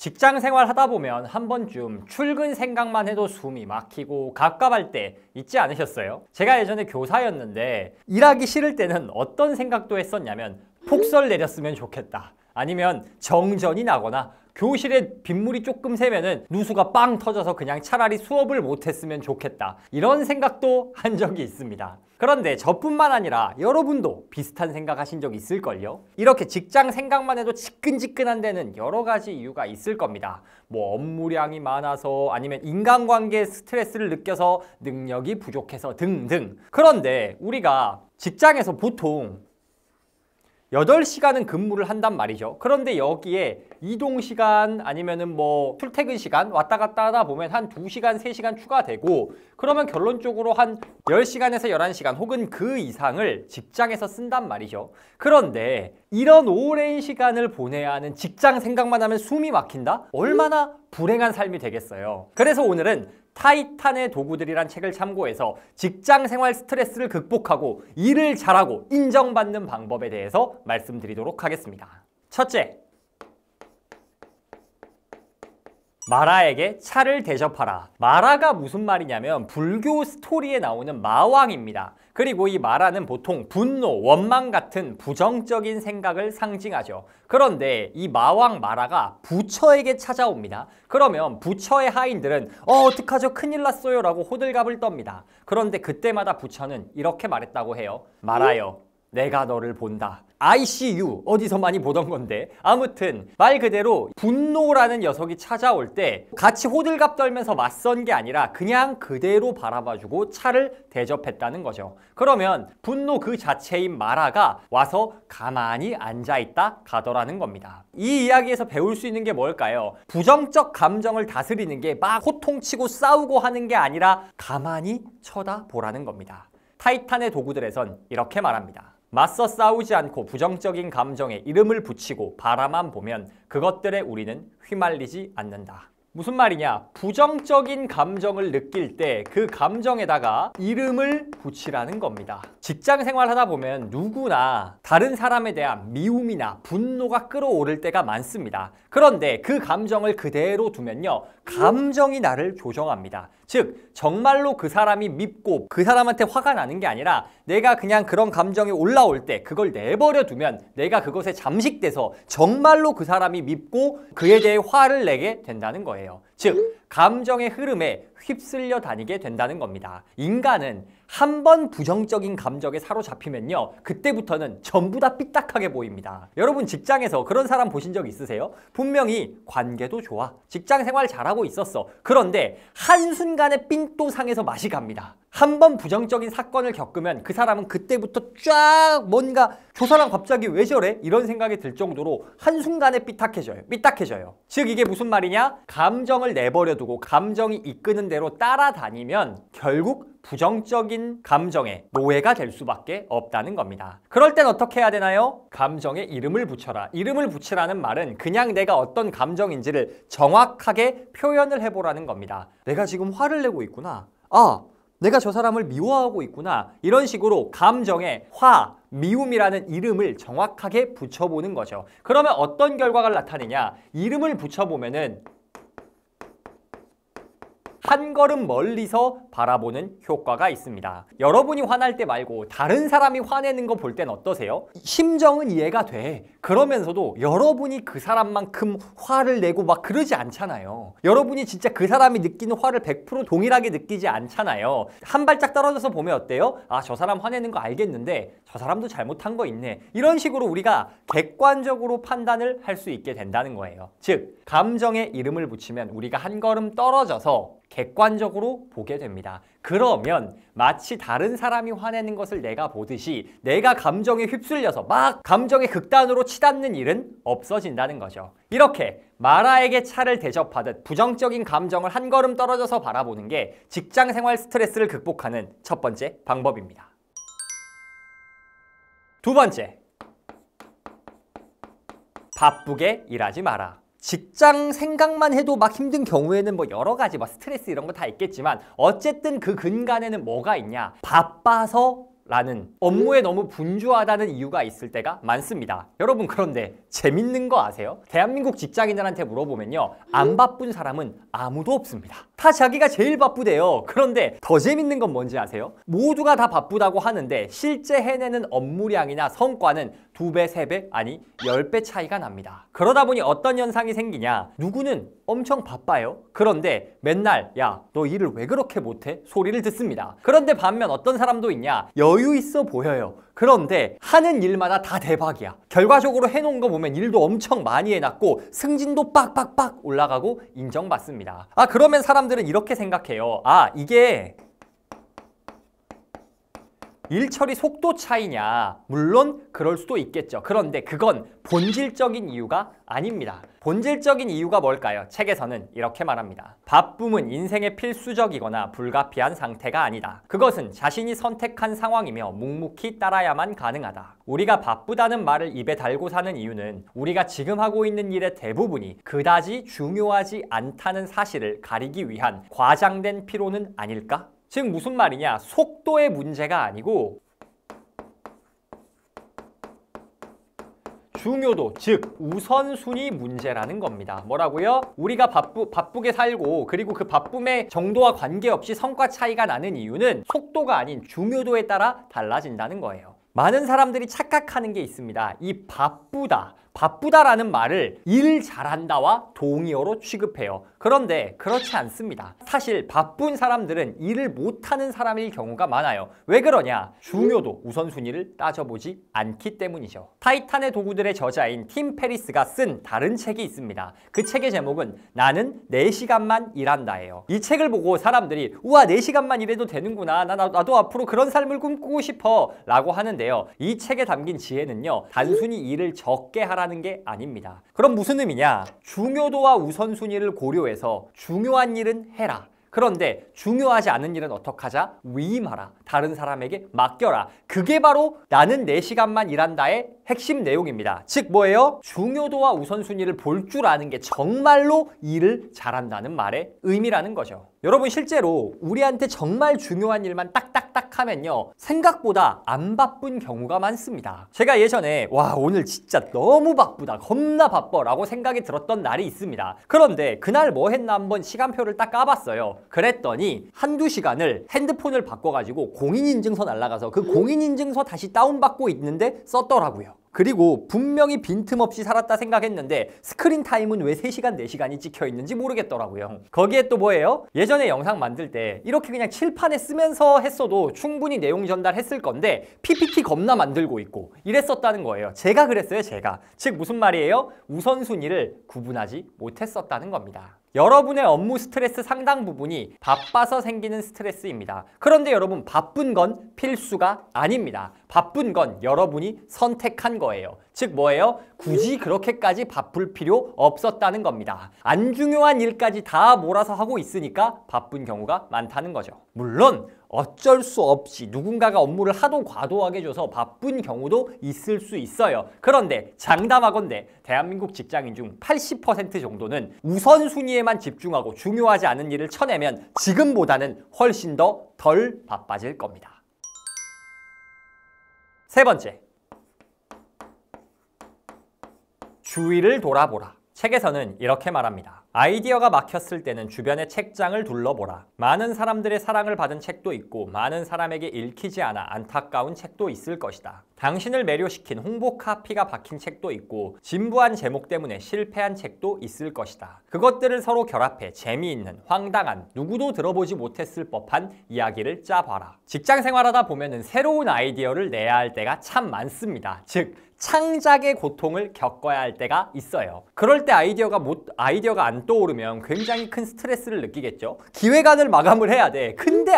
직장 생활 하다 보면 한 번쯤 출근 생각만 해도 숨이 막히고 갑갑할 때 있지 않으셨어요? 제가 예전에 교사였는데 일하기 싫을 때는 어떤 생각도 했었냐면 폭설 내렸으면 좋겠다. 아니면 정전이 나거나 교실에 빗물이 조금 새면은 누수가 빵 터져서 그냥 차라리 수업을 못했으면 좋겠다. 이런 생각도 한 적이 있습니다. 그런데 저뿐만 아니라 여러분도 비슷한 생각 하신 적 있을걸요? 이렇게 직장 생각만 해도 지끈지끈한 데는 여러 가지 이유가 있을 겁니다. 뭐 업무량이 많아서 아니면 인간관계 스트레스를 느껴서 능력이 부족해서 등등. 그런데 우리가 직장에서 보통 8시간은 근무를 한단 말이죠. 그런데 여기에 이동시간 아니면은 뭐 출퇴근 시간 왔다 갔다 하다 보면 한 2시간, 3시간 추가되고 그러면 결론적으로 한 10시간에서 11시간 혹은 그 이상을 직장에서 쓴단 말이죠. 그런데 이런 오랜 시간을 보내야 하는 직장 생각만 하면 숨이 막힌다? 얼마나 불행한 삶이 되겠어요. 그래서 오늘은 타이탄의 도구들이란 책을 참고해서 직장 생활 스트레스를 극복하고 일을 잘하고 인정받는 방법에 대해서 말씀드리도록 하겠습니다. 첫째, 마라에게 차를 대접하라. 마라가 무슨 말이냐면 불교 스토리에 나오는 마왕입니다. 그리고 이 마라는 보통 분노, 원망 같은 부정적인 생각을 상징하죠. 그런데 이 마왕 마라가 부처에게 찾아옵니다. 그러면 부처의 하인들은 어떡하죠? 큰일 났어요 라고 호들갑을 떱니다. 그런데 그때마다 부처는 이렇게 말했다고 해요. 마라여, 내가 너를 본다. ICU 어디서 많이 보던 건데 아무튼 말 그대로 분노라는 녀석이 찾아올 때 같이 호들갑 떨면서 맞선 게 아니라 그냥 그대로 바라봐주고 차를 대접했다는 거죠. 그러면 분노 그 자체인 마라가 와서 가만히 앉아있다 가더라는 겁니다. 이 이야기에서 배울 수 있는 게 뭘까요? 부정적 감정을 다스리는 게 막 호통치고 싸우고 하는 게 아니라 가만히 쳐다보라는 겁니다. 타이탄의 도구들에선 이렇게 말합니다. 맞서 싸우지 않고 부정적인 감정에 이름을 붙이고 바라만 보면 그것들에 우리는 휘말리지 않는다. 무슨 말이냐? 부정적인 감정을 느낄 때 그 감정에다가 이름을 붙이라는 겁니다. 직장 생활 하다 보면 누구나 다른 사람에 대한 미움이나 분노가 끌어오를 때가 많습니다. 그런데 그 감정을 그대로 두면요, 감정이 나를 조정합니다. 즉 정말로 그 사람이 밉고 그 사람한테 화가 나는 게 아니라 내가 그냥 그런 감정이 올라올 때 그걸 내버려 두면 내가 그것에 잠식돼서 정말로 그 사람이 밉고 그에 대해 화를 내게 된다는 거예요. 즉 감정의 흐름에 휩쓸려 다니게 된다는 겁니다. 인간은 한 번 부정적인 감정에 사로잡히면요, 그때부터는 전부 다 삐딱하게 보입니다. 여러분 직장에서 그런 사람 보신 적 있으세요? 분명히 관계도 좋아, 직장 생활 잘하고 있었어. 그런데 한순간에 삔또 상해서 맛이 갑니다. 한 번 부정적인 사건을 겪으면 그 사람은 그때부터 쫙 뭔가 저 사람 갑자기 왜 저래? 이런 생각이 들 정도로 한순간에 삐딱해져요. 즉 이게 무슨 말이냐? 감정을 내버려두고 감정이 이끄는 대로 따라다니면 결국 부정적인 감정의 노예가 될 수밖에 없다는 겁니다. 그럴 땐 어떻게 해야 되나요? 감정에 이름을 붙여라. 이름을 붙이라는 말은 그냥 내가 어떤 감정인지를 정확하게 표현을 해보라는 겁니다. 내가 지금 화를 내고 있구나. 내가 저 사람을 미워하고 있구나. 이런 식으로 감정에 화, 미움이라는 이름을 정확하게 붙여보는 거죠. 그러면 어떤 결과가 나타내냐? 이름을 붙여보면은 한 걸음 멀리서 바라보는 효과가 있습니다. 여러분이 화날 때 말고 다른 사람이 화내는 거 볼 땐 어떠세요? 심정은 이해가 돼. 그러면서도 여러분이 그 사람만큼 화를 내고 막 그러지 않잖아요. 여러분이 진짜 그 사람이 느끼는 화를 100% 동일하게 느끼지 않잖아요. 한 발짝 떨어져서 보면 어때요? 저 사람 화내는 거 알겠는데 저 사람도 잘못한 거 있네. 이런 식으로 우리가 객관적으로 판단을 할 수 있게 된다는 거예요. 즉 감정에 이름을 붙이면 우리가 한 걸음 떨어져서 객관적으로 보게 됩니다. 그러면 마치 다른 사람이 화내는 것을 내가 보듯이 내가 감정에 휩쓸려서 막 감정의 극단으로 치닫는 일은 없어진다는 거죠. 이렇게 마라에게 차를 대접하듯 부정적인 감정을 한 걸음 떨어져서 바라보는 게 직장 생활 스트레스를 극복하는 첫 번째 방법입니다. 두 번째, 바쁘게 일하지 마라. 직장 생각만 해도 막 힘든 경우에는 뭐 여러 가지 스트레스 이런 거 다 있겠지만 어쨌든 그 근간에는 뭐가 있냐? 바빠서 라는 업무에 너무 분주하다는 이유가 있을 때가 많습니다. 여러분 그런데 재밌는 거 아세요? 대한민국 직장인들한테 물어보면요, 안 바쁜 사람은 아무도 없습니다. 다 자기가 제일 바쁘대요. 그런데 더 재밌는 건 뭔지 아세요? 모두가 다 바쁘다고 하는데 실제 해내는 업무량이나 성과는 2배, 3배, 아니 10배 차이가 납니다. 그러다 보니 어떤 현상이 생기냐, 누구는 엄청 바빠요. 그런데 맨날 야, 너 일을 왜 그렇게 못해? 소리를 듣습니다. 그런데 반면 어떤 사람도 있냐, 여유 있어 보여요. 그런데 하는 일마다 다 대박이야. 결과적으로 해놓은 거 보면 일도 엄청 많이 해놨고 승진도 빡빡빡 올라가고 인정받습니다. 그러면 사람들은 이렇게 생각해요. 이게 일 처리 속도 차이냐? 물론 그럴 수도 있겠죠. 그런데 그건 본질적인 이유가 아닙니다. 본질적인 이유가 뭘까요? 책에서는 이렇게 말합니다. 바쁨은 인생의 필수적이거나 불가피한 상태가 아니다. 그것은 자신이 선택한 상황이며 묵묵히 따라야만 가능하다. 우리가 바쁘다는 말을 입에 달고 사는 이유는 우리가 지금 하고 있는 일의 대부분이 그다지 중요하지 않다는 사실을 가리기 위한 과장된 피로는 아닐까? 즉 무슨 말이냐, 속도의 문제가 아니고 중요도, 즉 우선순위 문제라는 겁니다. 뭐라고요? 우리가 바쁘게 살고 그리고 그 바쁨의 정도와 관계없이 성과 차이가 나는 이유는 속도가 아닌 중요도에 따라 달라진다는 거예요. 많은 사람들이 착각하는 게 있습니다. 이 바쁘다라는 말을 일 잘한다와 동의어로 취급해요. 그런데 그렇지 않습니다. 사실 바쁜 사람들은 일을 못하는 사람일 경우가 많아요. 왜 그러냐? 중요도, 우선순위를 따져보지 않기 때문이죠. 타이탄의 도구들의 저자인 팀 페리스가 쓴 다른 책이 있습니다. 그 책의 제목은 나는 4시간만 일한다예요. 이 책을 보고 사람들이 우와, 4시간만 일해도 되는구나, 나도 앞으로 그런 삶을 꿈꾸고 싶어 라고 하는데요. 이 책에 담긴 지혜는요, 단순히 일을 적게 하라는 게 아닙니다. 그럼 무슨 의미냐? 중요도와 우선순위를 고려해서 중요한 일은 해라. 그런데 중요하지 않은 일은 어떡하자? 위임하라. 다른 사람에게 맡겨라. 그게 바로 나는 4시간만 일한다의 핵심 내용입니다. 즉 뭐예요? 중요도와 우선순위를 볼 줄 아는 게 정말로 일을 잘한다는 말의 의미라는 거죠. 여러분 실제로 우리한테 정말 중요한 일만 딱딱딱 하면요, 생각보다 안 바쁜 경우가 많습니다. 제가 예전에 와, 오늘 진짜 너무 바쁘다, 겁나 바빠 라고 생각이 들었던 날이 있습니다. 그런데 그날 뭐 했나 한번 시간표를 딱 까봤어요. 그랬더니 한두 시간을 핸드폰을 바꿔가지고 공인인증서 날라가서 그 공인인증서 다시 다운받고 있는데 썼더라고요. 그리고 분명히 빈틈없이 살았다 생각했는데 스크린 타임은 왜 3시간, 4시간이 찍혀 있는지 모르겠더라고요. 거기에 또 뭐예요? 예전에 영상 만들 때 이렇게 그냥 칠판에 쓰면서 했어도 충분히 내용 전달했을 건데 PPT 겁나 만들고 있고 이랬었다는 거예요. 제가 그랬어요, 제가. 즉 무슨 말이에요? 우선순위를 구분하지 못했었다는 겁니다. 여러분의 업무 스트레스 상당 부분이 바빠서 생기는 스트레스입니다. 그런데 여러분, 바쁜 건 필수가 아닙니다. 바쁜 건 여러분이 선택한 거예요. 즉 뭐예요? 굳이 그렇게까지 바쁠 필요 없었다는 겁니다. 안 중요한 일까지 다 몰아서 하고 있으니까 바쁜 경우가 많다는 거죠. 물론 어쩔 수 없이 누군가가 업무를 하도 과도하게 줘서 바쁜 경우도 있을 수 있어요. 그런데 장담하건대 대한민국 직장인 중 80% 정도는 우선순위에만 집중하고 중요하지 않은 일을 쳐내면 지금보다는 훨씬 더 덜 바빠질 겁니다. 세 번째, 주위를 돌아보라. 책에서는 이렇게 말합니다. 아이디어가 막혔을 때는 주변의 책장을 둘러보라. 많은 사람들의 사랑을 받은 책도 있고 많은 사람에게 읽히지 않아 안타까운 책도 있을 것이다. 당신을 매료시킨 홍보 카피가 박힌 책도 있고 진부한 제목 때문에 실패한 책도 있을 것이다. 그것들을 서로 결합해 재미있는, 황당한, 누구도 들어보지 못했을 법한 이야기를 짜봐라. 직장 생활하다 보면은 새로운 아이디어를 내야 할 때가 참 많습니다. 즉 창작의 고통을 겪어야 할 때가 있어요. 그럴 때 아이디어가 안 떠오르면 굉장히 큰 스트레스를 느끼겠죠. 기획안을 마감을 해야 돼. 근데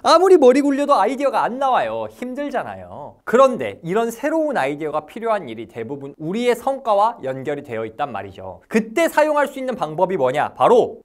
아무리 머리 굴려도 아이디어가 안 나와요. 힘들잖아요. 그런데 이런 새로운 아이디어가 필요한 일이 대부분 우리의 성과와 연결이 되어 있단 말이죠. 그때 사용할 수 있는 방법이 뭐냐? 바로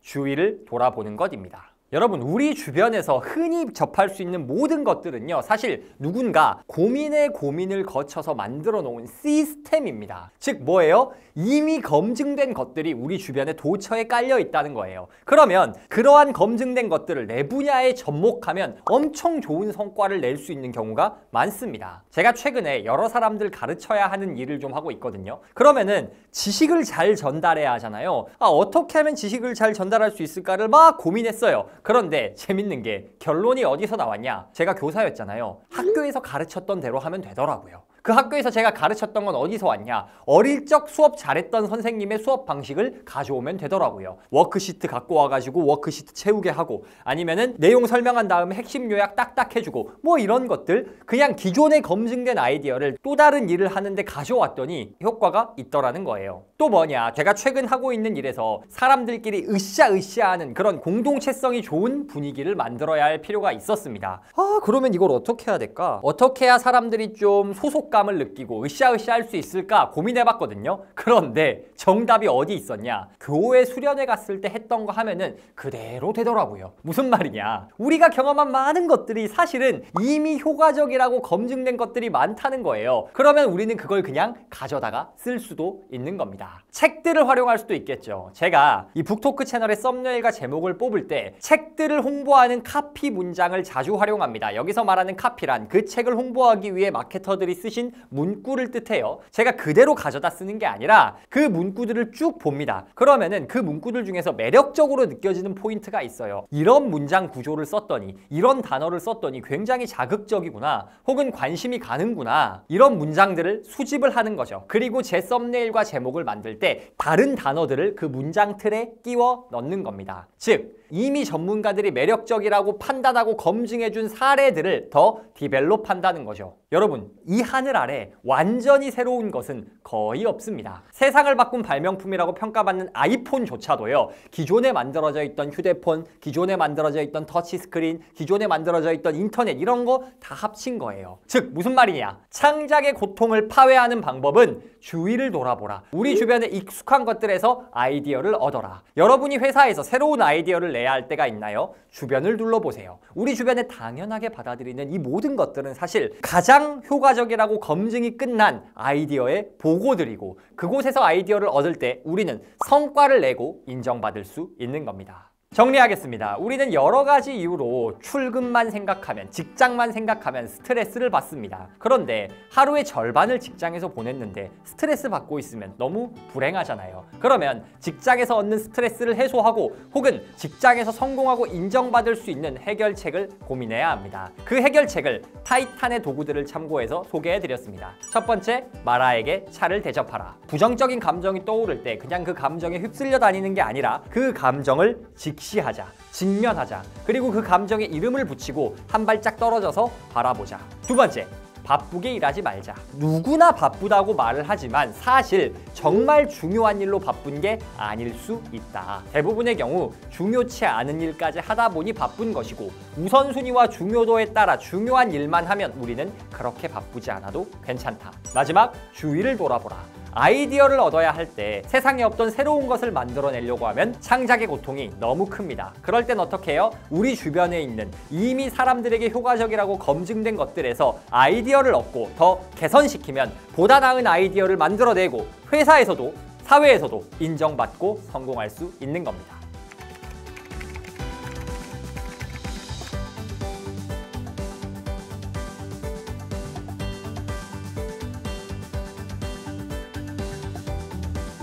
주위를 돌아보는 것입니다. 여러분, 우리 주변에서 흔히 접할 수 있는 모든 것들은요, 사실 누군가 고민의 고민을 거쳐서 만들어 놓은 시스템입니다. 즉 뭐예요? 이미 검증된 것들이 우리 주변에 도처에 깔려 있다는 거예요. 그러면 그러한 검증된 것들을 내 분야에 접목하면 엄청 좋은 성과를 낼 수 있는 경우가 많습니다. 제가 최근에 여러 사람들 가르쳐야 하는 일을 좀 하고 있거든요. 그러면은 지식을 잘 전달해야 하잖아요. 어떻게 하면 지식을 잘 전달할 수 있을까를 막 고민했어요. 그런데 재밌는 게 결론이 어디서 나왔냐? 제가 교사였잖아요. 학교에서 가르쳤던 대로 하면 되더라고요. 그 학교에서 제가 가르쳤던 건 어디서 왔냐? 어릴 적 수업 잘했던 선생님의 수업 방식을 가져오면 되더라고요. 워크시트 갖고 와가지고 워크시트 채우게 하고, 아니면은 내용 설명한 다음에 핵심 요약 딱딱 해주고, 뭐 이런 것들, 그냥 기존에 검증된 아이디어를 또 다른 일을 하는데 가져왔더니 효과가 있더라는 거예요. 또 뭐냐? 제가 최근 하고 있는 일에서 사람들끼리 으쌰으쌰하는 그런 공동체성이 좋은 분위기를 만들어야 할 필요가 있었습니다. 그러면 이걸 어떻게 해야 될까? 어떻게 해야 사람들이 좀 소속감을 느끼고 으쌰으쌰 할 수 있을까 고민해봤거든요. 그런데 정답이 어디 있었냐? 교회 수련회 갔을 때 했던 거 하면은 그대로 되더라고요. 무슨 말이냐? 우리가 경험한 많은 것들이 사실은 이미 효과적이라고 검증된 것들이 많다는 거예요. 그러면 우리는 그걸 그냥 가져다가 쓸 수도 있는 겁니다. 책들을 활용할 수도 있겠죠. 제가 이 북토크 채널의 썸네일과 제목을 뽑을 때 책들을 홍보하는 카피 문장을 자주 활용합니다. 여기서 말하는 카피란 그 책을 홍보하기 위해 마케터들이 쓰신 문구를 뜻해요. 제가 그대로 가져다 쓰는 게 아니라 그 문구들을 쭉 봅니다. 그러면은 그 문구들 중에서 매력적으로 느껴지는 포인트가 있어요. 이런 문장 구조를 썼더니, 이런 단어를 썼더니 굉장히 자극적이구나, 혹은 관심이 가는구나, 이런 문장들을 수집을 하는 거죠. 그리고 제 썸네일과 제목을 만들 때 다른 단어들을 그 문장 틀에 끼워 넣는 겁니다. 즉 이미 전문가들이 매력적이라고 판단하고 검증해준 사례들을 더 디벨롭한다는 거죠. 여러분, 이 하늘 아래 완전히 새로운 것은 거의 없습니다. 세상을 바꾼 발명품이라고 평가받는 아이폰조차도요, 기존에 만들어져 있던 휴대폰, 기존에 만들어져 있던 터치스크린, 기존에 만들어져 있던 인터넷, 이런 거 다 합친 거예요. 즉 무슨 말이냐? 창작의 고통을 파괴하는 방법은 주위를 돌아보라. 우리 주변에 익숙한 것들에서 아이디어를 얻어라. 여러분이 회사에서 새로운 아이디어를 내야 할 때가 있나요? 주변을 둘러보세요. 우리 주변에 당연하게 받아들이는 이 모든 것들은 사실 가장 효과적이라고 검증이 끝난 아이디어의 보고들이고, 그곳에서 아이디어를 얻을 때 우리는 성과를 내고 인정받을 수 있는 겁니다. 정리하겠습니다. 우리는 여러 가지 이유로 출근만 생각하면, 직장만 생각하면 스트레스를 받습니다. 그런데 하루의 절반을 직장에서 보냈는데 스트레스 받고 있으면 너무 불행하잖아요. 그러면 직장에서 얻는 스트레스를 해소하고, 혹은 직장에서 성공하고 인정받을 수 있는 해결책을 고민해야 합니다. 그 해결책을 타이탄의 도구들을 참고해서 소개해드렸습니다. 첫 번째, 마라에게 차를 대접하라. 부정적인 감정이 떠오를 때 그냥 그 감정에 휩쓸려 다니는 게 아니라 그 감정을 직시하자, 직면하자, 그리고 그 감정에 이름을 붙이고 한 발짝 떨어져서 바라보자. 두 번째, 바쁘게 일하지 말자. 누구나 바쁘다고 말을 하지만 사실 정말 중요한 일로 바쁜 게 아닐 수 있다. 대부분의 경우 중요치 않은 일까지 하다 보니 바쁜 것이고, 우선순위와 중요도에 따라 중요한 일만 하면 우리는 그렇게 바쁘지 않아도 괜찮다. 마지막, 주위를 돌아보라. 아이디어를 얻어야 할 때 세상에 없던 새로운 것을 만들어내려고 하면 창작의 고통이 너무 큽니다. 그럴 땐 어떻게 해요? 우리 주변에 있는 이미 사람들에게 효과적이라고 검증된 것들에서 아이디어를 얻고 더 개선시키면 보다 나은 아이디어를 만들어내고 회사에서도 사회에서도 인정받고 성공할 수 있는 겁니다.